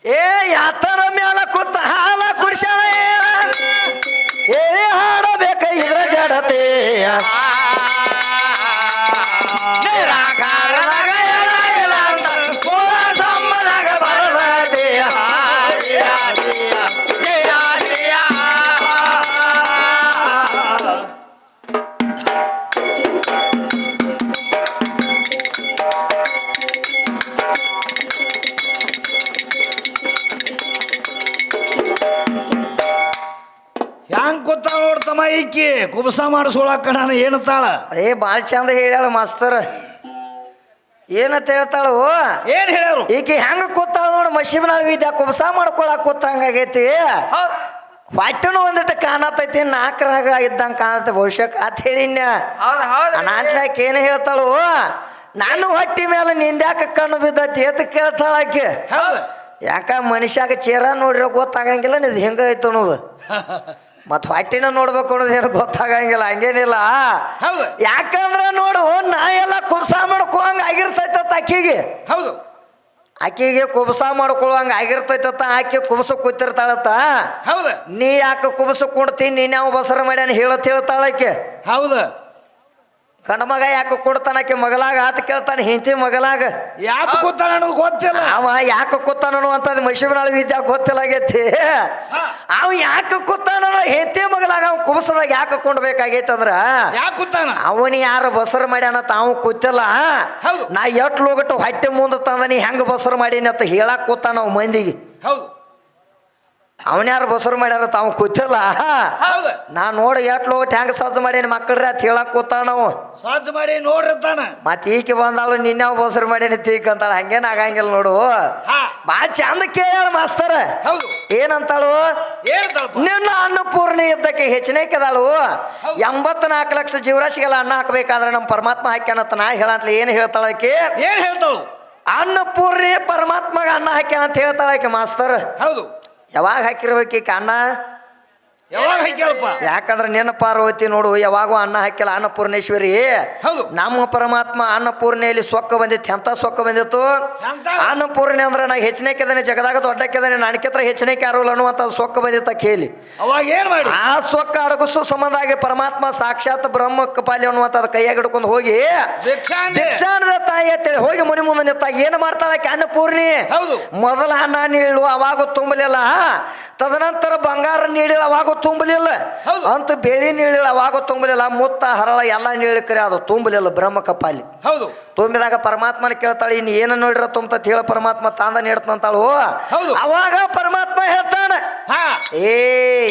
ಏ ಯಾತರ ಮ್ಯಾಲ ಕೂತ ಹಾಲ ಕುಡಿಶಾಳ ಹೇಳ ಏ ಹಾಡಬೇಕ ಇದ್ರ ಜಡತೆಯ ನಿರಾಕಾರದಾಗ ಏನಾಗಿಲ್ಲ ಅಂತ ಪೂರ ಸಂಬದಾಗ ಬರದತೆಯ ಹ್ಯಾಂಗ್ ಗೊತ್ತ ನೋಡ್ತಮ್ಮ ಈಕಿ ಕುಬಸ ಮಾಡಿಸೋಳಕ್ಕ ನಾನು ಏನತ್ತಾಳ ಏ ಭಾಳ ಚಂದ ಹೇಳ್ಯಾಳ ಮಾಸ್ತರ್ ಏನಂತ ಹೇಳ್ತಾಳು ಏನ್ ಹೇಳ್ಯಾರು ಈಕಿ ಹೆಂಗ ಕೂತಾಳ ನೋಡು ಮಶೀಬ್ನಾಳ ವಿದ್ಯಾ ಕುಬಸ ಮಾಡ್ಕೊಳಕ್ ಕೂತಂಗಾಗೈತಿ ಹೊಟ್ಟೆನು ಒಂದಿಟ್ಟು ಕಾಣತೈತಿ ನಾಲ್ಕರಾಗ ಇದ್ದಂಗ ಕಾಣತ್ತೆ ಬಹುಶಃ ಅಂತ ಹೇಳಿನ್ಯ ಹೌದ್ ಹೌದ್ ಅನಾಥ್ಲಾಕ ಏನು ಹೇಳ್ತಾಳು ನಾನು ಹೊಟ್ಟಿ ಮೇಲೆ ನಿಂದ್ಯಾಕ ಕಣ್ಣು ಬಿದ್ದೈತಿ ಎತ್ ಕೇಳ್ತಾಳ ಆಕೆ ಹೌದು ಯಾಕ ಮನುಷ್ಯಾಗ ಚೇರ ನೋಡಿರೋ ಗೊತ್ತಾಗಂಗಿಲ್ಲ ಇದು ಹೆಂಗ ಐತು ಅನ್ನೋದು ಮತ್ ಹೊಟ್ಟಿನ ನೋಡ್ಬೇಕು ಅನ್ನೋದು ಏನು ಗೊತ್ತಾಗಂಗಿಲ್ಲ ಹಂಗೇನಿಲ್ಲ ಹೌದು ಯಾಕಂದ್ರ ನೋಡು ನಾ ಎಲ್ಲ ಕುಬ್ಸ ಮಾಡ್ಕೋಂಗ ಆಗಿರ್ತೈತ ಆಕಿಗೆ ಹೌದು ಆಕಿಗೆ ಕುಬಸ ಮಾಡ್ಕೊಳ್ಳುವಂಗ ಆಗಿರ್ತೈತ ಆಕೆ ಕುಬಸ ಕೂತಿರ್ತಾಳತ್ತ ಹೌದು ನೀ ಯಾಕೆ ಕುಬಸ ಕುಡ್ತಿ ನೀನ್ ಯಾವ ಬಸರ ಮಾಡ್ಯಾನ ಹೇಳ್ತಾಳ ಆಕೆ ಹೌದು ಗಂಡ ಮಗ ಯಾಕೆ ಕೊಡ್ತಾನಕ್ಕೆ ಮಗಲಾಗ ಆತ ಕೇಳ್ತಾನೆ ಹೆಂಡತಿ ಮಗಲಾಗ ಯಾಕೆ ಕೂತಾನ ಅನ್ನೋದು ಗೊತ್ತಿಲ್ಲ ಅವ ಯಾಕೆ ಕೂತಾನೋ ಅಂತದ್ ಮಶೀಬ್ನಾಳ ವಿದ್ಯಾ ಗೊತ್ತಿಲ್ಲಾಗೈತಿ ಅವ ಯಾಕೆ ಕೂತಾನ ಹೆಂಡತಿ ಮಗಲಾಗ ಅವ್ ಕುಬಸದಾಗ ಯಾಕೆ ಕೊಂಡ್ಬೇಕಾಗೈತಿ ಅಂದ್ರ ಯಾಕೆ ಕೂತಾನ ಅವನಿ ಯಾರು ಬಸರ್ ಮಾಡ್ಯಾನ ತಾವು ಕೂತಿಲ್ಲ ಹೌದು ನಾ ಎಟ್ ಲೋಗಟ್ಟು ಹೊಟ್ಟೆ ಮುಂದೆ ತಂದ ನೀ ಹೆಂಗ ಬಸರ್ ಮಾಡೀನಿ ಅಂತ ಹೇಳಕ್ ಕೂತಾನ ಅವ್ ಮಂದಿಗೆ ಹೌದು ಅವನ್ಯಾರು ಬಸರು ಮಾಡ್ಯಾರ ತಾವು ಕೂತಿಲ್ಲ ಹೌದು ನಾ ನೋಡಿ ಎಟ್ ಲೋಗಟ್ಟು ಹೆಂಗ ಸಜ್ಜು ಮಾಡೀನಿ ಮಕ್ಕಳ್ರಿ ಅಂತ ಹೇಳಕ್ ಕೂತಾನ ನಾವು ಸಾಧ್ಯ ಮಾಡಿ ನೋಡಿರ್ತಾನ ಮತ್ ಈಕೆ ಬಂದಾಳು ನಿನ್ಯಾವ ಬಸರು ಮಾಡೀನಿ ತೀಕ್ ಅಂತಾಳ ಹಂಗೇನ್ ಆಗಂಗಿಲ್ಲ ನೋಡು ಹಾ ಬಾ ಚಂದ ಕೇಳ ಮಾಸ್ತರ ಹೌದು ಏನಂತಾಳು ಹೇಳ್ತಾಳಪ್ಪ ನಿನ್ನ ಅನ್ನಪೂರ್ಣಿ ಇದ್ದಕ್ಕೆ ಹೆಚ್ಚಿನ ಕೆದಾಳು 84 ಲಕ್ಷ ಜೀವರಾಶಿಗೆಲ್ಲ ಅನ್ನ ಹಾಕ್ಬೇಕಾದ್ರೆ ನಮ್ಮ ಪರಮಾತ್ಮ ಹಾಕ್ಯಾನಂತ ನಾ ಹೇಳಂತಲ ಏನ್ ಹೇಳ್ತಾಳಕ್ಕೆ ಏನ್ ಹೇಳ್ತಾಳು ಅನ್ನಪೂರ್ಣಿ ಪರಮಾತ್ಮಗ ಅನ್ನ ಹಾಕ್ಯಾನ ಅಂತ ಹೇಳ್ತಾಳಕ್ಕೆ ಮಾಸ್ತರ್ ಹೌದು ಯಾವಾಗ ಹಾಕಿರ್ಬೇಕೀಕ ಅನ್ನ ಯಾವಾಗ ಹಾಕ್ಯಾಳಪ್ಪ ಯಾಕಂದ್ರೆ ನಿನ್ನ ಪಾರ್ವತಿ ನೋಡು ಯಾವಾಗೂ ಅನ್ನ ಹಾಕಿಲ್ಲ ಅನ್ನಪೂರ್ಣೇಶ್ವರಿ ಹೌದು ನಮ್ಮ ಪರಮಾತ್ಮ ಅನ್ನಪೂರ್ಣೆಯಲ್ಲಿ ಸೊಕ್ಕ ಬಂದಿತ್ತು ಎಂತ ಸೊಕ್ಕ ಬಂದಿತ್ತು ಎಂತ? ಅನ್ನಪೂರ್ಣೆ ಅಂದ್ರೆ ನಾ ಹೆಚ್ಚಿನಕ್ಕಿದ್ದಾನೆ ಜಗದಾಗ ದೊಡ್ಡಕ್ಕಿದ್ದಾನೆ ನನಕಿತ್ರ ಹೆಚ್ಚಿನಕ್ಕೆ ಯಾರು ಅನ್ನುವಂಥ ಸೊಕ್ಕ ಬಂದಿತ್ತ ಕೇಳಿ ಅವಾಗ ಏನ್ ಮಾಡಿ ಆ ಸೊಕ್ಕ ಅಡಗಿಸೋ ಸಂಬಂಧ ಆಗಿ ಪರಮಾತ್ಮ ಸಾಕ್ಷಾತ್ ಬ್ರಹ್ಮ ಕಪಾಲಿ ಅನ್ನುವಂಥದ್ದು ಕೈಯಾಗ ಹಿಡ್ಕೊಂಡು ಹೋಗಿ ಭಿಕ್ಷಾಂದ ತಾಯಿ ಅಂತೇಳಿ ಹೋಗಿ ಮನೆ ಮುಂದೆ ನಿಂತಾಗ ಏನು ಮಾಡ್ತಾಳೆ ಅನ್ನಪೂರ್ಣಿ ಹೌದು ಮೊದಲ ಅನ್ನ ನೀಳು ಅವಾಗ ತುಂಬಲಿಲ್ಲ ತದನಂತರ ಬಂಗಾರ ನೀಡಿಲ್ಲ ಅವಾಗ ತುಂಬಲಿಲ್ಲ ಹೌದು. ಅಂತ ಬೇಳಿ ನೀಡಿಲ್ಲ ಅವಾಗ ತುಂಬಲಿಲ್ಲ ಮುತ್ತ ಹರಳ ಎಲ್ಲ ನೀಳಿಕರೆ ಅದು ತುಂಬಲಿಲ್ಲ ಬ್ರಹ್ಮ ಕಪಾಲಿ ಹೌದು ತುಂಬಿದಾಗ ಪರಮಾತ್ಮನ ಕೇಳ್ತಾಳೆ ಇನ್ನು ಏನು ನೋಡಿರ ತುಂಬತ ಹೇಳ ಪರಮಾತ್ಮ ತಾಂದ ನೀಡ್ತಂತಾಳು ಹೌದು. ಅವಾಗ ಪರಮಾತ್ಮ ಹೇಳ್ತಾನ ಹಾ ಏ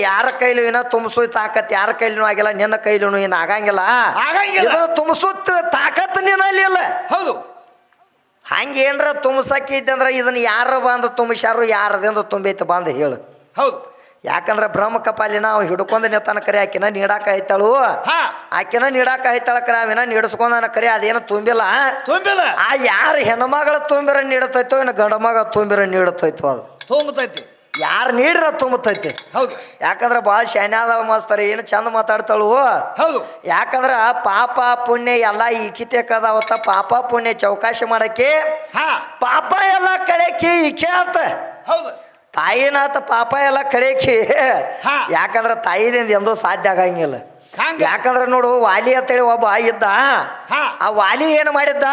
ಯಾರ ಕೈಲೂ ಏನ ತುಂಬಿಸು ತಾಕತ್ ಯಾರ ಕೈಲೂ ಆಗಿಲ್ಲ ನಿನ್ನ ಕೈಲೂ ಏನು ಆಗಂಗಿಲ್ಲ ಆಗಂಗಿಲ್ಲ. ಇದನ್ನ ತುಂಬಿಸುತ್ತ ತಾಕತ್ ನಿನ್ನಲ್ಲಿ ಇಲ್ಲ ಹೌದು ಹಂಗೇನ್ರ ತುಂಬಸಕ್ಕಿದ್ದಂದ್ರ ಇದನ್ನ ಯಾರು ಬಂದು ತುಂಬಿಸ್ಯಾರು ಯಾರದಿಂದ ತುಂಬೈತೆ ಬಂದು ಹೇಳು ಹೌದು ಯಾಕಂದ್ರೆ ಬ್ರಹ್ಮ ಕಪಾಲಿನ ಅವ್ ಹಿಡ್ಕೊಂಡ್ ನಿಂತಾನ ಕರೆ ಆಕಿನ ನೀಡಾಕ ಐತಾಳು ಹಾ ಆಕಿನ ನೀಡಾಕ ಐತಾಳ ಕರೆ ಅವಿನ ನೀಡಿಸ್ಕೊಂಡನ ಕರೆ ಅದೇನು ತುಂಬಿಲ್ಲ ತುಂಬಿಲ್ಲ ಆ ಯಾರು ಹೆಣ್ಮಗಳ ತುಂಬಿರ ನೀಡತೈತೋ ಇನ್ನು ಗಂಡ ಮಗ ತುಂಬಿರ ನೀಡತೈತೋ ಅದು ತುಂಬತೈತಿ ಯಾರು ನೀಡ್ರ ತುಂಬತೈತಿ ಹೌದು ಯಾಕಂದ್ರೆ ಭಾಳ ಶಾನ್ಯಾದ ಮಾಸ್ತರ ಏನು ಚಂದ ಮಾತಾಡ್ತಾಳು ಹೌದು ಯಾಕಂದ್ರ ಪಾಪ ಪುಣ್ಯ ಎಲ್ಲ ಈಕಿತೆ ಕದಾವತ್ತ ಪಾಪ ಪುಣ್ಯ ಚೌಕಾಶಿ ಮಾಡಕ್ಕೆ ಹಾ ಪಾಪ ಎಲ್ಲ ಕಳೆಕಿ ಈಕೆ ಆತ ಹೌದು ತಾಯಿನಾತ ಪಾಪ ಎಲ್ಲ ಕಳೆಕಿ ಹಾ. ಯಾಕಂದ್ರ ತಾಯಿದಿಂದ ಎಂದೂ ಸಾಧ್ಯ ಆಗಂಗಿಲ್ಲ ಹಂಗ ಯಾಕಂದ್ರ ನೋಡು ವಾಲಿ ಅಂತೇಳಿ ಒಬ್ಬ ಇದ್ದ ಹಾ ಆ ವಾಲಿ ಏನು ಮಾಡಿದ್ದ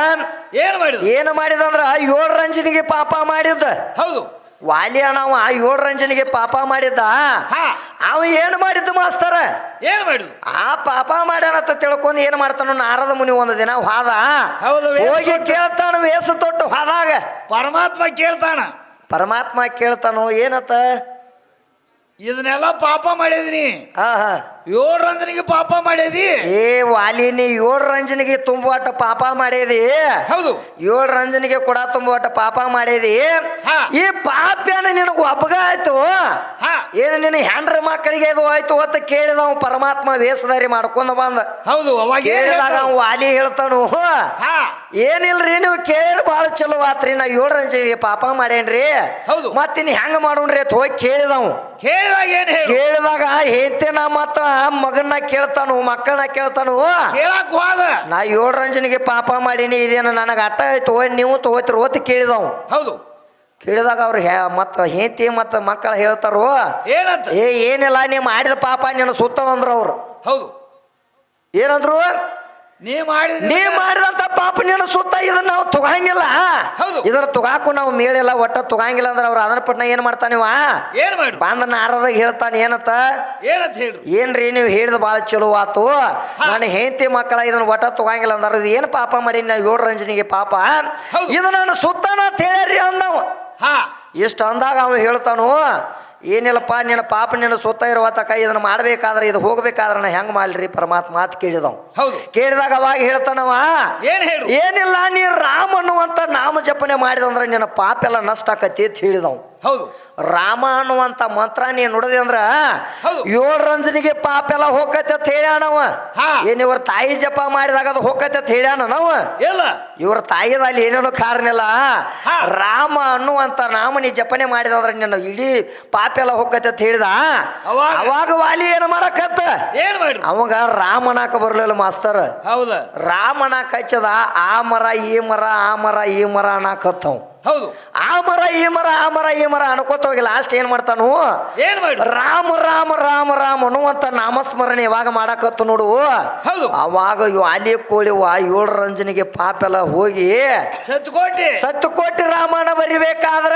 ಏನ್ ಮಾಡಿದ ಅಂದ್ರ 7 ರಂಜನಿಗೆ ಪಾಪ ಮಾಡಿದ್ದ ಹೌದು ವಾಲಿ ಅವ 7 ರಂಜನಿಗೆ ಪಾಪ ಮಾಡಿದ್ದ ಹಾ ಅವ ಏನು ಮಾಡಿದ್ದ ಮಾಸ್ತರ ಏನ್ ಮಾಡುದು ಆ ಪಾಪ ಮಾಡ್ಯಾನಂತ ತಿಳ್ಕೊಂಡು ಏನ್ ಮಾಡ್ತಾನ ನಾರದ ಮುನಿ ಒಂದು ದಿನ ಹಾದ ಹೌದು, ಹೋಗಿ ಕೇಳ್ತಾನ ವೇಷ ತೊಟ್ಟು ಹಾದಾಗ ಪರಮಾತ್ಮ ಕೇಳ್ತಾನ ಪರಮಾತ್ಮ ಕೇಳ್ತಾನು ಏನತ್ತ ಇದನ್ನೆಲ್ಲ ಪಾಪ ಮಾಡಿದ್ನಿ ಹಾ ಹಾ 7 ರಂಜನಿಗೆ ಪಾಪ ಮಾಡಿದಿ ಏ ವಾಲಿನಿ 7 ರಂಜನಿಗೆ ತುಂಬುವಟ ಪಾಪ ಮಾಡೇದಿ ಹೌದು 7 ರಂಜನಿಗೆ ಕೂಡ ತುಂಬುವಟ ಪಾಪ ಮಾಡೇದಿ ಹಾ. ಈ ಪಾಪ್ಯಾನ ನಿನಗ ಒಬ್ಬಗ ಆಯ್ತು ಹಾ. ಏನು ನಿನ್ನ ಹೆಂಡ್ರ ಮಕ್ಕಳಿಗೆ ಇದು ಆಯ್ತು ಅಂತ ಕೇಳಿದವ ಪರಮಾತ್ಮ ವೇಷಧಾರಿ ಮಾಡ್ಕೊಂಡ ಬಂದ ಹೌದು ಅವಾಗ ಏನ್ ಕೇಳಿದಾಗ ಹೇಳ್ತಾನ? ಅವ ವಾಲಿ ಹೇಳ್ತಾನು ಹಾ ಏನಿಲ್ರಿ ನೀವು ಕೇಳಿ ಭಾಳ ಚಲೋ ಆತ್ರಿ ನಾ 7 ರಂಜನಿಗೆ ಪಾಪ ಮಾಡೇನ್ರಿ ಹೌದು. ಮತ್ತಿನ್ ಹೆಂಗ ಮಾಡೋಣ್ರಿ ಅಂತ ಹೋಗಿ ಕೇಳಿದವು ಕೇಳಿದಾಗ ಏನ್ ಹೇಳು ಕೇಳಿದಾಗ ಹೇಂತೇನ ಮತ್ತ ಮಗನ್ನ ಕೇಳ್ತಾನು ಮಕ್ಕಳನ್ನ ಕೇಳ್ತಾನು ಕೇಳಕ್ ಹೋದ ನಾ 7 ರಂಜನಿಗೆ ಪಾಪ ಮಾಡೀನಿ ಇದೇನು ನನಗೆ ಅಟ್ಟ ಆಯ್ತು ನೀವು ತಗೋತಿರು ಓತಿ ಕೇಳಿದವು ಹೌದು ಕೇಳಿದಾಗ ಅವ್ರು ಮತ್ತ ಹೇಂತಿ ಮತ್ತ ಮಕ್ಕಳ ಹೇಳ್ತಾರು ಏನಂತ ಏನಿಲ್ಲ ನೀ ಮಾಡಿದ ಪಾಪ ನೀನು ಸುತ್ತ ಅಂದ್ರು ಅವ್ರು ಹೌದು ಏನಂದ್ರು ನೀ ಮಾಡಿದ್ರಿ ನೀ ಮಾಡಿದಂತ ಪಾಪ ನೀನು ಸುತ್ತ ಇದನ್ನ ನಾವು ತುಗಂಗಿಲ್ಲ ಹೌದು. ಇದರ ತುಗಾಕು ನಾವು ಮೇಳಿಲ್ಲ ಒಟ್ಟ ತುಗಂಗಿಲ್ಲ ಅಂದ್ರೆ ಅವ್ರು ಅದನ್ನ ಪಟ್ನ ಏನ್ ಮಾಡ್ತಾನಿವ ಏನ್ ಮಾಡು ಬಂದ ನಾರದಾಗ ಹೇಳ್ತಾನೆ ಏನತ್ತ ಏನಂತ ಹೇಳ್ರು ಏನ್ರಿ ನೀವು ಹೇಳಿದ ಭಾಳ ಚಲೋ ಆತು ನಾನು ಹೆಂಡತಿ ಮಕ್ಕಳ ಇದನ್ನ ಒಟ್ಟ ತುಗಂಗಿಲ್ಲ ಅಂದಾರ ಇದು ಏನು ಪಾಪ ಮಾಡಿ ನಾ 7 ರಂಜನಿಗೆ ಪಾಪ ಹೌದು. ಇದು ನಾನು ಸುತ್ತಾನ ಅಂತ ಹೇಳ್ರಿ ಅಂದವ ಹಾ ಇಷ್ಟು ಅಂದಾಗ ಅವ ಹೇಳ್ತಾನು ಏನಿಲ್ಲಪ್ಪ ನಿನ್ನ ಪಾಪ ನಿನ್ನ ಸುತ್ತ ಇರುವ ತಕ ಇದನ್ನ ಮಾಡ್ಬೇಕಾದ್ರೆ ಇದು ಹೋಗ್ಬೇಕಾದ್ರೆ ನಾ ಹೆಂಗ್ ಮಾಡ್ಲಿ ಪರಮಾತ್ಮ ಮಾತು ಕೇಳಿದವ್ ಹೌದು ಕೇಳಿದಾಗ ಅವಾಗ ಹೇಳ್ತಾನವ ಏನ್ ಹೇಳ್ರು ಏನಿಲ್ಲ ನೀ ರಾಮ ಅನ್ನುವಂತ ನಾಮ ಜಪನೆ ಮಾಡಿದಂದ್ರೆ ನಿನ್ನ ಪಾಪ ಎಲ್ಲ ನಷ್ಟ ಆಕತಿ ಅಂತ ಹೇಳಿದವ್ ಹೌದು ರಾಮ ಅನ್ನುವಂತ ಮಂತ್ರ ನೀ ನುಡಿದೆ ಅಂದ್ರ ಹೌದು. 7 ರಂಜನಿಗೆ ಪಾಪ ಎಲ್ಲ ಹೋಗತ್ತೆ ಅಂತ ಹೇಳ್ಯಾನವ ಹಾ. ಏನ್ ಇವ್ರ ತಾಯಿ ಜಪ ಮಾಡಿದಾಗ ಅದು ಹೋಗತ್ತೆ ಅಂತ ಹೇಳ್ಯಾನ ನಾವ ಇಲ್ಲ ಇವ್ರ ತಾಯಿದಲ್ಲಿ ಏನೇನೋ ಕಾರಣ ಇಲ್ಲ ಹಾ. ರಾಮ ಅನ್ನುವಂತ ನಾಮ ನೀ ಜಪನೆ ಮಾಡಿದಂದ್ರೆ ನಿನ್ನ ಇಡೀ ಪಾಪ ಎಲ್ಲ ಹೋಗತ್ತೆ ಅಂತ ಹೇಳಿದ ಅವಾಗ ವಾಲಿ ಏನು ಮಾಡಕತ್ತ ಏನ್ ಮಾಡ್ರು ಅವಾಗ ರಾಮನಾಕ ಬರ್ಲಿಲ್ಲ ಮಾಸ್ತರ್ ಹೌದ ರಾಮನಾಕ ಹಚ್ಚದ ಆ ಮರ ಈ ಮರ ಆ ಮರ ಈ ಮರ ಅನ್ನಾಕತ್ತವ್ ಹೌದು ಆ ಮರ ಈ ಮರ ಆ ಮರ ಈ ಮರ ಅನ್ಕೋತ ಹೋಗಿ ಲಾಸ್ಟ್ ಏನ್ ಮಾಡ್ತಾನು ಏನ್ ಮಾಡ್ರು ರಾಮ ರಾಮ ರಾಮ ರಾಮ ಅನ್ನುವಂತ ನಾಮಸ್ಮರಣೆ ಯಾವಾಗ ಮಾಡಾಕತ್ತು ನೋಡು ಹೌದು ಅವಾಗ ವಾಲಿ ಕೋಳಿವ 7 ರಂಜನಿಗೆ ಪಾಪ ಎಲ್ಲ ಹೋಗಿ ಸತ್ತು ಕೋಟಿ ರಾಮಾಯಣ ಬರಿಬೇಕಾದ್ರ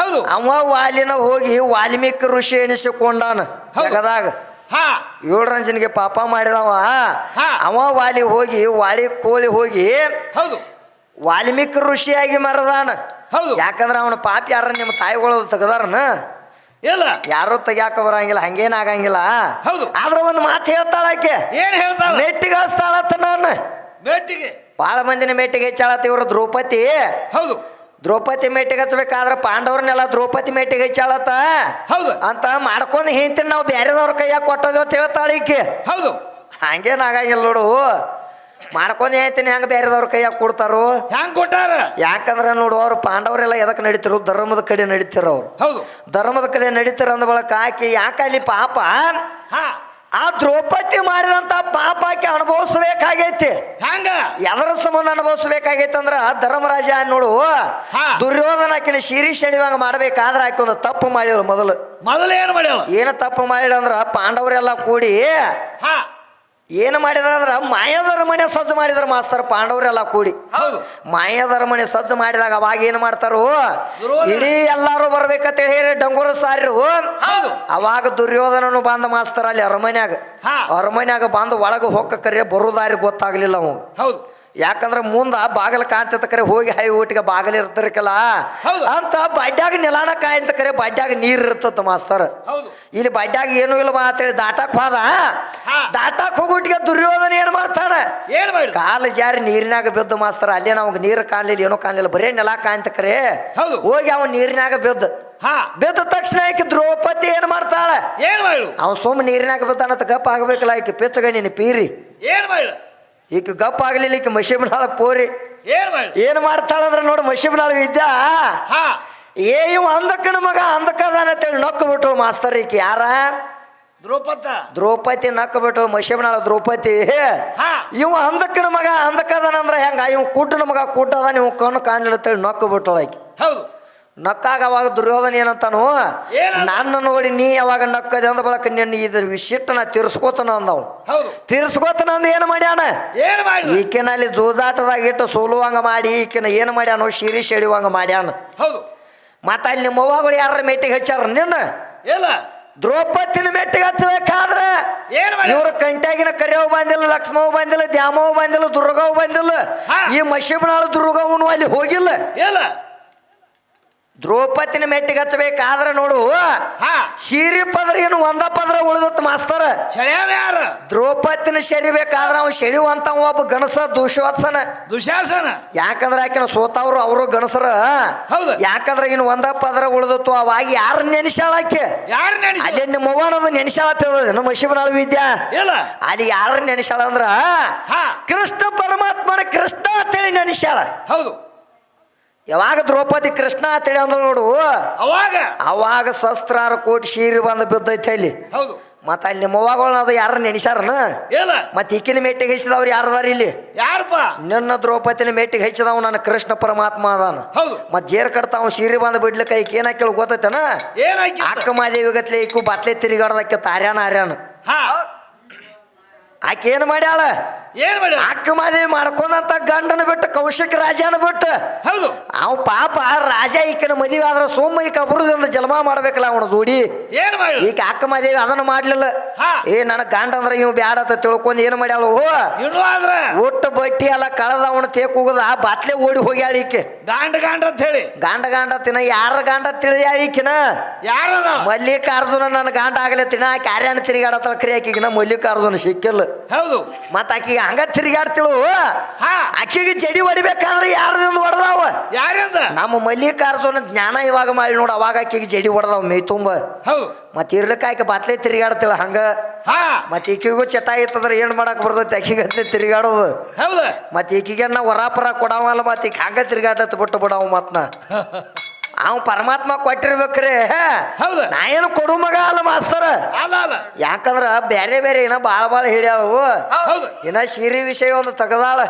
ಹೌದು ಅವ ವಾಲಿನ ಹೋಗಿ ವಾಲ್ಮೀಕಿ ಋಷಿ ಎನಿಸಿಕೊಂಡಾನ ಜಗದಾಗ ಹಾ 7 ರಂಜನಿಗೆ ಪಾಪ ಮಾಡಿದವ ಹಾ. ಅವ ವಾಲಿ ಹೋಗಿ ವಾಲಿ ಕೋಳಿ ಹೋಗಿ ಹೌದು ವಾಲ್ಮೀಕಿ ಋಷಿಯಾಗಿ ಮರದಾನ ಹೌದು ಯಾಕಂದ್ರ ಅವನ ಪಾಪ ಯಾರ ನಿಮ್ಮ ತಾಯಿಗಳು ತೆಗದಾರನ ಇಲ್ಲ ಯಾರು ತೆಗ್ಯಾಕ ಬರಂಗಿಲ್ಲ ಹಂಗೇನ ಆಗಂಗಿಲ್ಲ ಹೌದು ಆದ್ರ ಒಂದು ಮಾತು ಹೇಳ್ತಾಳ ಆಕೆ ಏನ್ ಹೇಳ್ತಾಳ ಮೆಟ್ಟಿಗೆ ಹಚ್ತಾಳತ್ತ ನಾನು ಮೆಟ್ಟಿಗೆ ಬಹಳ ಮಂದಿನ ಮೆಟ್ಟಿಗೆ ಹೆಚ್ಚಾಳತ್ತ ಇವ್ರು ದ್ರೌಪದಿ ಹೌದು ದ್ರೌಪದಿ ಮೆಟ್ಟಿಗೆ ಹಚ್ಬೇಕಾದ್ರ ಪಾಂಡವ್ರನ್ನೆಲ್ಲ ದ್ರೌಪದಿ ಮೆಟ್ಟಿಗೆ ಹೆಚ್ಚಾಳತ್ತ ಹೌದು ಅಂತ ಮಾಡ್ಕೊಂಡು ಹೇಳ್ತೀನಿ ನಾವು ಬ್ಯಾರೆದವ್ರ ಕೈಯಾಗ ಕೊಟ್ಟೋದೇವ್ ಅಂತ ಹೇಳ್ತಾಳ ಈಕೆ ಹೌದು ಹಂಗೇನ್ ಆಗಂಗಿಲ್ಲ ನೋಡು ಮಾಡ್ಕೊಂಡು ಹೇಳ್ತೀನಿ ಹೆಂಗ ಬೇರೆದವ್ರ ಕೈಯಾಗ ಕೊಡ್ತಾರೋ ಹ್ಯಾಂಗ್ ಕೊಟ್ಟಾರ ಯಾಕಂದ್ರ ನೋಡು ಅವ್ರು ಪಾಂಡವರೆಲ್ಲ ಎದಕ್ಕೆ ನಡೀತಿರು ಧರ್ಮದ ಕಡೆ ನಡೀತಿರ ಅವ್ರು ಹೌದು ಧರ್ಮದ ಕಡೆ ನಡೀತಿರ ಅಂದ ಬಳಕ ಆಕಿ ಯಾಕಲ್ಲಿ ಪಾಪ ಹಾ ಆ ದ್ರೌಪದಿ ಮಾಡಿದಂತ ಪಾಪ ಆಕೆ ಅನುಭವಿಸ್ಬೇಕಾಗೈತಿ ಹ್ಯಾಂಗ ಎದರ ಸಂಬಂಧ ಅನುಭವಿಸ್ಬೇಕಾಗೈತಿ ಅಂದ್ರ ಧರ್ಮರಾಜ ನೋಡು ಹಾ. ದುರ್ಯೋಧನ ಆಕಿನ ಶಿರೀಷ್ ಎಳಿವಂಗ ಮಾಡ್ಬೇಕಾದ್ರೆ ಆಕೆ ಒಂದು ತಪ್ಪು ಮಾಡಿದ್ರು ಮೊದಲು ಏನ್ ಮಾಡ್ಯಾವ ಏನು ತಪ್ಪು ಮಾಡಿಲ್ಲ ಅಂದ್ರ ಪಾಂಡವರೆಲ್ಲ ಕೂಡಿ ಹಾ ಏನು ಮಾಡಿದ್ರ ಅಂದ್ರ ಮಾಯದರ ಮನೆ ಸಜ್ಜು ಮಾಡಿದ್ರ ಮಾಸ್ತರ್ ಪಾಂಡವರೆಲ್ಲ ಕೂಡಿ ಹೌದು ಮಾಯದರ ಮನೆ ಸಜ್ಜು ಮಾಡಿದಾಗ ಅವಾಗ ಏನ್ ಮಾಡ್ತಾರು ದುರ್ಯೋಧನ. ಇಡೀ ಎಲ್ಲಾರು ಬರ್ಬೇಕಂತ ಹೇಳಿ ಡಂಗೂರ ಸಾರಿರು ಹೌದು ಅವಾಗ ದುರ್ಯೋಧನನು ಬಂದ ಮಾಸ್ತರ್ ಅಲ್ಲಿ ಅರಮನ್ಯಾಗ ಹಾ. ಅರಮನ್ಯಾಗ ಬಂದು ಒಳಗ ಹೋಗಕ ಕರೆ ಬರುದಾರಿ ಗೊತ್ತಾಗ್ಲಿಲ್ಲ ಅವಾಗ ಹೌದು ಯಾಕಂದ್ರ ಮುಂದ ಬಾಗಲ ಕಾಂತ ಕರೆ ಹೋಗಿ ಹೈ ಊಟಿಗೆ ಬಾಗಲ ಇರ್ತಿರ್ಕಲ್ಲ ಹೌದು. ಅಂತ ಬಡ್ಡ್ಯಾಗ ನಿಲಾಣ ಕಾಯಂತ ಕರೆ ಬಡ್ಡ್ಯಾಗ ನೀರ್ ಇರ್ತದ ಮಾಸ್ತರ್ ಹೌದು ಇಲ್ಲಿ ಬಡ್ಡ್ಯಾಗ ಏನು ಇಲ್ಲ ಅಂತೇಳಿ ದಾಟಾಕ್ ಹೋದ ಹಾ. ದಾಟಾಕ್ ಹೋಗುಟ್ಟಿಗೆ ದುರ್ಯೋಧನ ಏನ್ ಮಾಡ್ತಾನ ಏನ್ ಮಾಡಿ ಕಾಲು ಜಾರಿ ನೀರಿನಾಗ ಬಿದ್ದು ಮಾಸ್ತರ ಅಲ್ಲೇ ನಮ್ಗೆ ನೀರು ಕಾಣಲಿಲ್ಲ ಏನೋ ಕಾಣಲಿಲ್ಲ ಬರೇ ನೆಲ ಕಾಂತ ಕರೆ ಹೌದು. ಹೋಗಿ ಅವ ನೀರಿನಾಗ ಬಿದ್ದು ಹಾ ಬಿದ್ದ ತಕ್ಷಣ ಆಕಿ ದ್ರೌಪದಿ ಏನ್ ಮಾಡ್ತಾಳ ಏನ್ ಮಾಡು ಅವ್ ಸುಮ್ಮ ನೀರಿನಾಗ ಬಿದ್ದಾನಂತ ಗಪ್ಪ ಆಗ್ಬೇಕಲ್ಲ ಆಕಿ ಪಿಚ್ಚಗ ನೀನು ಪೀರಿ ಏನ್ ಮಾಡು ಈಕ ಗಪ್ಪ ಆಗ್ಲಿಲ್ಲ ಈಕ ಮಶಿಬನಾಳ ಪೋರಿ ಏನ್ ಮಾಡು ಏನ್ ಮಾಡ್ತಾಳಂದ್ರ ನೋಡು ಮಶಿಬನಾಳ ವಿದ್ಯಾ ಹಾ ಇವ ಅಂದಕ್ಕನ ಮಗ ಅಂದಕ್ಕದಾನ ಅಂತೇಳಿ ನಕ್ಕು ಬಿಟ್ರು ಮಾಸ್ತರ್ ಈಕಿ ಯಾರ ದ್ರೌಪದಿ ನಕ್ಕ ಬಿಟ್ರು ಮಶಿಬನಾಳ ದ್ರೌಪದಿ ಹಾ ಇವ ಅಂದಕ್ಕನ ಮಗ ಅಂದಕ್ಕದಾನ ಅಂದ್ರ ಹೆಂಗ ಇವ್ ಕುಡ್ಡನ ಮಗ ಕುಡ್ಡದ ನೀವು ಕಣ್ಣು ಕಾಣಲಿಲ್ಲ ಅಂತೇಳಿ ನಕ್ಕು ಬಿಟ್ಟಳು ಆಕಿ ಹೌದು ನಕ್ಕಾಗ ಅವಾಗ ದುರ್ಯೋಧನ ಏನಂತಾನು ಏನಂತ? ನನ್ನ ನೋಡಿ ನೀ ಯಾವಾಗ ನಕ್ಕದೆ ಅಂದ ಬಳಕ ನಿನ್ನ ಇದ್ರ ವಿಶಿಷ್ಟ ನಾ ತೀರ್ಸ್ಕೋತನ ಅಂದವ್ ಹೌದು ತೀರ್ಸ್ಕೋತನ ಅಂದ ಏನ್ ಮಾಡ್ಯಾನ ಏನ್ ಮಾಡಿ ಈಕಿನ ಅಲ್ಲಿ ಜೂಜಾಟದಾಗ ಇಟ್ಟು ಸೋಲುವಂಗ ಮಾಡಿ ಈಕಿನ ಏನ್ ಮಾಡ್ಯಾನು ಶಿರೀಷ್ ಎಳಿವಂಗ ಮಾಡ್ಯಾನ ಹೌದು ಮತ್ತ ಅಲ್ಲಿ ನಿಮ್ಮ ಅವ್ವಗಳು ಯಾರ ಮೆಟ್ಟಿಗೆ ಹಚ್ಚಾರ ನಿನ್ನ ಇಲ್ಲ ದ್ರೌಪದಿನ ಮೆಟ್ಟಿಗೆ ಹಚ್ಚಬೇಕಾದ್ರ ಊರಾಗಿನ ಕರಿಯವ್ ಬಂದಿಲ್ಲ, ಲಕ್ಷ್ಮವ್ ಬಂದಿಲ್ಲ, ದ್ಯಾಮವ್ ಬಂದಿಲ್ಲ, ದುರ್ಗವ್ ಬಂದಿಲ್ಲ. ಈ ಮಶಿಬನಾಳು ದುರ್ಗವನು ಅಲ್ಲಿ ಹೋಗಿಲ್ಲ. ಇಲ್ಲ ದ್ರೌಪದಿನ ಮೆಟ್ಟಿಗೆ ಹಚ್ಚಬೇಕಾದ್ರೆ ನೋಡು ಸೀರೆ ಪದ್ರ ಏನು ಒಂದ ಪದ್ರ ಉಳಿದತ್ ಮಾಸ್ತರ. ಸೆಳ್ಯಾವ ಯಾರು? ದ್ರೌಪದಿನ ಸೆರಿಬೇಕಾದ್ರ ಅವ್ ಸೆಳಿಯುವಂತ ಒಬ್ಬ ಗಣಸ ದುಶಾಸನ. ಯಾಕಂದ್ರೆ ಆಕಿನ ಸೋತವ್ರು ಅವರು ಗಣಸರ. ಹೌದು. ಯಾಕಂದ್ರೆ ಇನ್ನು ಒಂದ ಪದ್ರ ಉಳಿದತ್ತು. ಅವಾಗ ಯಾರು ನೆನೆಸಾಳ ಆಕೆ? ಯಾರು ನೆನೆಸ? ಅಲ್ಲಿ ನಿಮ್ಮ ಅವ್ವನದು ನೆನೆಸಾಳ ನಮ್ಮ ಮಶಿಬನಾಳು ವಿದ್ಯಾ. ಇಲ್ಲ ಅಲ್ಲಿ ಯಾರು ನೆನೆಸಾಳ ಅಂದ್ರ ಕೃಷ್ಣ ಪರಮಾತ್ಮನ ಕೃಷ್ಣ ಅಂತೇಳಿ ನೆನೆಸಾಳ. ಹೌದು. ಯಾವಾಗ ದ್ರೌಪದಿ ಕೃಷ್ಣ ಅಂತೇಳಿ ಅಂದ ನೋಡು ಅವಾಗ ಶಸ್ತ್ರಾರು ಕೋಟಿ ಸೀರೆ ಬಂದು ಬಿದ್ದೈತೆ ಅಲ್ಲಿ. ಹೌದು. ಮತ್ತ ಅಲ್ಲಿ ನಿಮ್ಮ ಅವ್ವಗಳನ್ನದು ಯಾರ ನೆನೆಸಾರನ? ಇಲ್ಲ. ಮತ್ತೆ ಈಕಿನ ಮೇಟಿಗೆ ಹಚ್ಚಿದವ್ರು ಯಾರದಾರ ಇಲ್ಲಿ? ಯಾರಪ್ಪ? ನಿನ್ನ ದ್ರೌಪದಿನ ಮೇಟಿಗೆ ಹಚ್ಚಿದವ್ ನನ್ನ ಕೃಷ್ಣ ಪರಮಾತ್ಮ ಅದಾನ. ಹೌದು. ಮತ್ ಜೇರ್ ಕಟ್ತಾವ ಸೀರೆ ಬಂದು ಬಿಡ್ಲಿಕ್ಕೆ ಈಕ ಏನ ಕೇಳ ಗೊತ್ತೈತನ? ಏನಾಕಿ? ಅಕ್ಕ ಮಾದೇವಿ ಗತ್ಲೆ ಈಕು ಬಾತ್ಲೆ ತಿರುಗಾಡ್ದಕ್ಕೆ ಆರ್ಯಾನ ಆಕೆ ಏನ್ ಮಾಡ್ಯಾಳ? ಏನ್ ಮಾಡಿ? ಅಕ್ಕ ಮಾದೇವಿ ಮಾಡ್ಕೊಂಡಂತ ಗಂಡನ ಬಿಟ್ಟು ಕೌಶಿಕ ರಾಜನ ಬಿಟ್ಟು. ಹೌದು. ಅವ್ ಪಾಪ ರಾಜ ಈಕನ ಮದುವೆ ಆದ್ರ ಸೋಮ ಈಕ ಅಬರುದಿಂದ ಜನ್ಮ ಮಾಡ್ಬೇಕಲ್ಲ ಅವನ ಜೋಡಿ. ಏನ್ ಮಾಡಿ? ಈಗ ಅಕ್ಕ ಮಾದೇವಿ ಅದನ್ನ ಮಾಡ್ಲಿಲ್ಲ. ನನ್ನ ಗಂಡ ಅಂದ್ರ ಇವ್ ಬ್ಯಾಡ ಅಂತ ತಿಳ್ಕೊಂಡ್ ಏನ್ ಮಾಡ್ಯಾಳ? ಇನ್ನು ಆದ್ರ ಒಟ್ಟ ಬಟ್ಟಿ ಎಲ್ಲ ಕಳೆದ ಅವನ ತೇಕ್ ಹೋಗದ ಆ ಬಾಟ್ಲೆ ಓಡಿ ಹೋಗ್ಯಾಳ ಈಕೆ. ಗಾಂಡ ಅಂತ ಹೇಳಿ ಗಂಡ ತಿನ್ನ ಯಾರ ಗಂಡ ತಿಳಿದ್ಯಾಳ ಈಕಿನ? ಯಾರ? ಮಲ್ಲಿಕಾರ್ಜುನ ನನ್ನ ಗಂಡ ಆಗ್ಲೇ ತಿನ್ನ ಕಾರ್ಯಾನ ತಿರುಗಾಡತ್ತಳ ಕರಿ ಆಕಿಗಿನ ಮಲ್ಲಿಕಾರ್ಜುನ ಸಿಕ್ಕಿಲ್ಲ. ಹೌದು. ಮತ್ತ ಆಕಿಗೆ ಹಂಗ ತಿರುಗಾಡ್ತಿಳು. ಆಕಿಗೆ ಜಡಿ ಹೊಡಿಬೇಕಾದ್ರೆ ಯಾರದಿಂದ ಹೊಡೆದಾವ? ಯಾರಿಂದ? ನಮ್ಮ ಮಲ್ಲಿಕಾರ್ಜುನ ಜ್ಞಾನ ಇವಾಗ ಮಾಡಿ ನೋಡು. ಅವಾಗ ಆಕಿಗೆ ಜಡಿ ಹೊಡೆದಾವ ಮೈ ತುಂಬ. ಹೌದು. ಮತ್ತ ಇರ್ಲಿಕ್ಕ ಆಕೆ ಬಾತ್ಲೆ ತಿರುಗಾಡ್ತಿಳ ಹಂಗ. ಮತ್ತ ಈಕಿಗೂ ಚಟ ಇತ್ತಂದ್ರ ಏನ್ ಮಾಡಕ್ ಬರ್ತೈತಿ? ಆಕಿಗತ್ಲೆ ತಿರುಗಾಡೋದು. ಹೌದು. ಮತ್ತ ಈಕಿಗೆ ನಾ ವರಾಪರ ಕೊಡವಲ್ಲ. ಮತ್ತ ಈಗ ಹಂಗ ತಿರುಗಾಡತ್ ಬಿಟ್ಟು ಬಿಡವ. ಮತ್ನ ಅವ್ ಪರಮಾತ್ಮ ಕೊಟ್ಟಿರ್ಬೇಕ್ರಿ. ಹೌದು. ನಾ ಏನು ಕೊಡು ಮಗ ಅಲ್ಲ ಮಾಸ್ತರ. ಯಾಕಂದ್ರ ಬೇರೆ ಬೇರೆ ಏನ ಬಾಳ ಹೇಳ್ಯಾವು. ಹೌದು. ಇನ್ನ ಸೀರೆ ವಿಷಯ ಒಂದು ತಗದಾಳ.